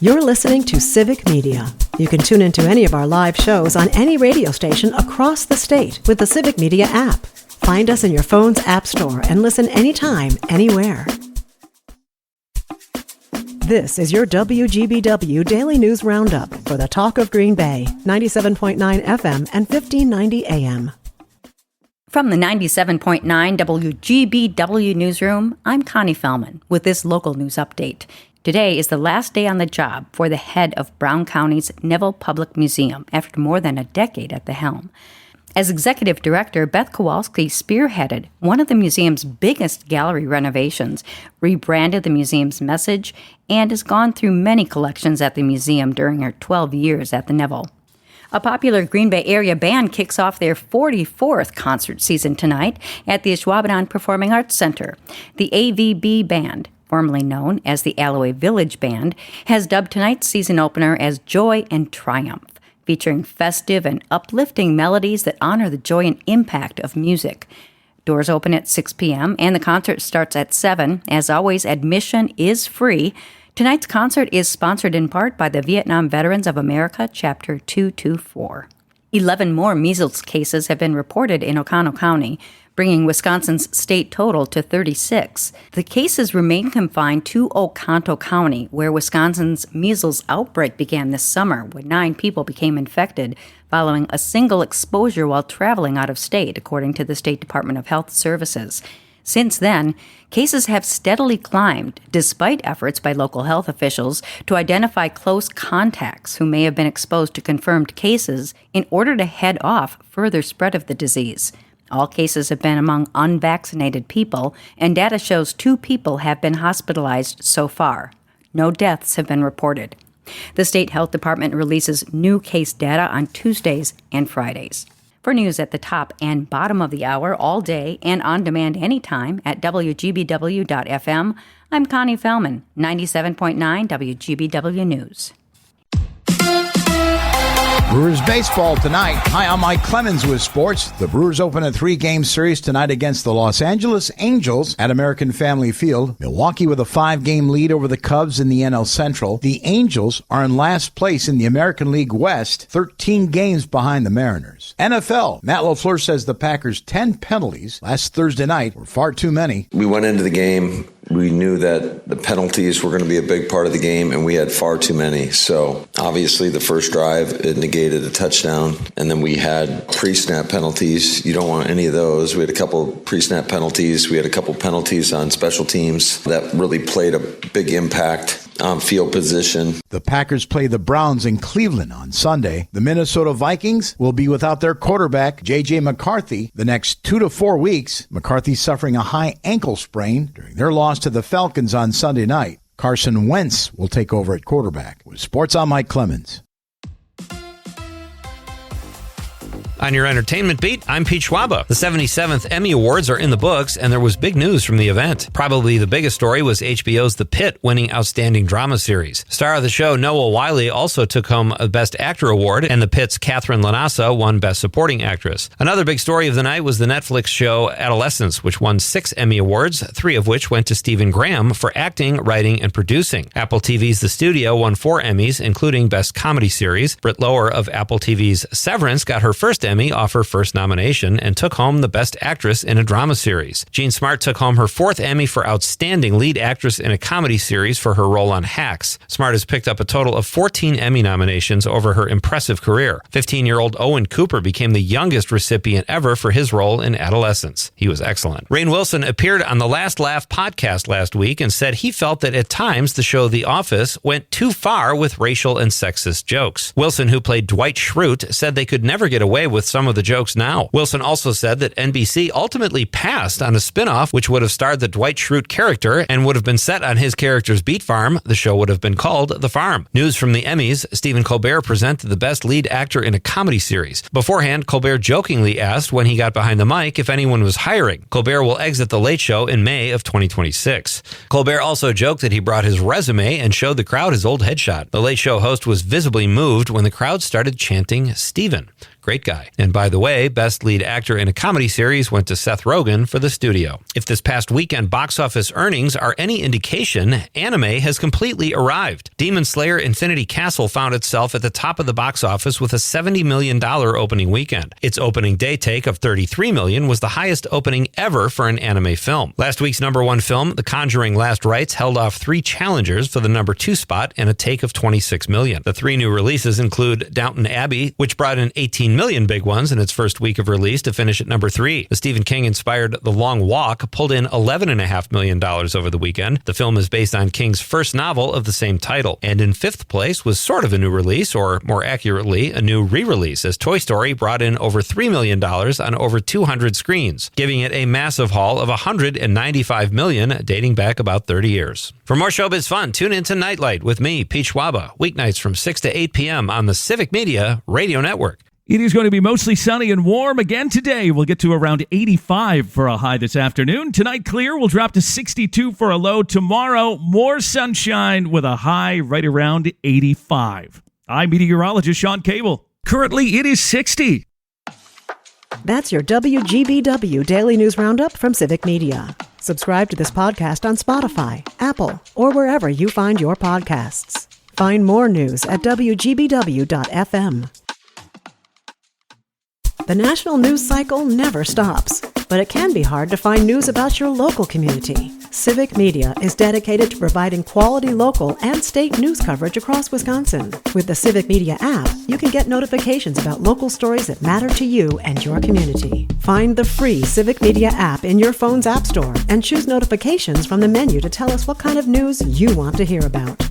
You're listening to Civic Media. You can tune into any of our live shows on any radio station across the state with the Civic Media app. Find us in your phone's app store and listen anytime, anywhere. This is your WGBW Daily News Roundup for the Talk of Green Bay, 97.9 FM and 1590 AM. From the 97.9 WGBW newsroom, I'm Connie Fellman with this local news update. Today is the last day on the job for the head of Brown County's Neville Public Museum after more than a decade at the helm. As executive director, Beth Kowalski spearheaded one of the museum's biggest gallery renovations, rebranded the museum's message, and has gone through many collections at the museum during her 12 years at the Neville. A popular Green Bay area band kicks off their 44th concert season tonight at the Ashwaubenon Performing Arts Center. The AVB Band, formerly known as the Alloway Village Band, has dubbed tonight's season opener as Joy and Triumph, featuring festive and uplifting melodies that honor the joy and impact of music. Doors open at 6 p.m. and the concert starts at 7. As always, admission is free. Tonight's concert is sponsored in part by the Vietnam Veterans of America, Chapter 224. 11 more measles cases have been reported in Oconto County, bringing Wisconsin's state total to 36. The cases remain confined to Oconto County, where Wisconsin's measles outbreak began this summer when 9 people became infected following a single exposure while traveling out of state, according to the State Department of Health Services. Since then, cases have steadily climbed, despite efforts by local health officials to identify close contacts who may have been exposed to confirmed cases in order to head off further spread of the disease. All cases have been among unvaccinated people, and data shows 2 people have been hospitalized so far. No deaths have been reported. The State Health Department releases new case data on Tuesdays and Fridays. For news at the top and bottom of the hour all day and on demand anytime at WGBW.FM, I'm Connie Fellman, 97.9 WGBW News. Brewers baseball tonight. Hi, I'm Mike Clemens with sports. The Brewers open a 3-game series tonight against the Los Angeles Angels at American Family Field. Milwaukee with a 5-game lead over the Cubs in the NL Central. The Angels are in last place in the American League West, 13 games behind the Mariners. NFL. Matt LaFleur says the Packers' 10 penalties last Thursday night were far too many. We went into the game. We knew that the penalties were going to be a big part of the game, and we had far too many. So obviously the first drive, it negated a touchdown, and then we had pre-snap penalties. You don't want any of those. We had a couple pre-snap penalties. We had a couple penalties on special teams that really played a big impact on field position. The Packers play the Browns in Cleveland on Sunday. The Minnesota Vikings will be without their quarterback, J.J. McCarthy, the next 2 to 4 weeks. McCarthy suffering a high ankle sprain during their loss to the Falcons on Sunday night. Carson Wentz will take over at quarterback. With sports, I'm Mike Clemens. On your entertainment beat, I'm Pete Schwaba. The 77th Emmy Awards are in the books, and there was big news from the event. Probably the biggest story was HBO's The Pit winning Outstanding Drama Series. Star of the show, Noah Wyle, also took home a Best Actor award, and The Pit's Catherine Lanassa won Best Supporting Actress. Another big story of the night was the Netflix show Adolescence, which won 6 Emmy Awards, 3 of which went to Stephen Graham for acting, writing, and producing. Apple TV's The Studio won 4 Emmys, including Best Comedy Series. Britt Lower of Apple TV's Severance got her first Emmy off her first nomination and took home the Best Actress in a Drama Series. Jean Smart took home her 4th Emmy for Outstanding Lead Actress in a Comedy Series for her role on Hacks. Smart has picked up a total of 14 Emmy nominations over her impressive career. 15-year-old Owen Cooper became the youngest recipient ever for his role in Adolescence. He was excellent. Rainn Wilson appeared on the Last Laugh podcast last week and said he felt that at times the show The Office went too far with racial and sexist jokes. Wilson, who played Dwight Schrute, said they could never get away with some of the jokes now. Wilson also said that NBC ultimately passed on a spinoff which would have starred the Dwight Schrute character and would have been set on his character's beet farm. The show would have been called The Farm. News from the Emmys, Stephen Colbert presented the Best Lead Actor in a Comedy Series. Beforehand, Colbert jokingly asked when he got behind the mic if anyone was hiring. Colbert will exit The Late Show in May of 2026. Colbert also joked that he brought his resume and showed the crowd his old headshot. The Late Show host was visibly moved when the crowd started chanting Stephen. Great guy. And by the way, Best Lead Actor in a Comedy Series went to Seth Rogen for The Studio. If this past weekend box office earnings are any indication, anime has completely arrived. Demon Slayer Infinity Castle found itself at the top of the box office with a $70 million opening weekend. Its opening day take of $33 million was the highest opening ever for an anime film. Last week's number one film, The Conjuring Last Rites, held off 3 challengers for the number 2 spot and a take of $26 million. The 3 new releases include Downton Abbey, which brought in $18 million big ones in its first week of release to finish at number 3. The Stephen King-inspired The Long Walk pulled in $11.5 million over the weekend. The film is based on King's first novel of the same title. And in 5th place was sort of a new release, or more accurately, a new re-release, as Toy Story brought in over $3 million on over 200 screens, giving it a massive haul of $195 million, dating back about 30 years. For more showbiz fun, tune into Nightlight with me, Pete Schwaba, weeknights from 6 to 8 p.m. on the Civic Media Radio Network. It is going to be mostly sunny and warm again today. We'll get to around 85 for a high this afternoon. Tonight, clear. We'll drop to 62 for a low. Tomorrow, more sunshine with a high right around 85. I'm meteorologist Sean Cable. Currently, it is 60. That's your WGBW Daily News Roundup from Civic Media. Subscribe to this podcast on Spotify, Apple, or wherever you find your podcasts. Find more news at WGBW.FM. The national news cycle never stops, but it can be hard to find news about your local community. Civic Media is dedicated to providing quality local and state news coverage across Wisconsin. With the Civic Media app, you can get notifications about local stories that matter to you and your community. Find the free Civic Media app in your phone's app store and choose notifications from the menu to tell us what kind of news you want to hear about.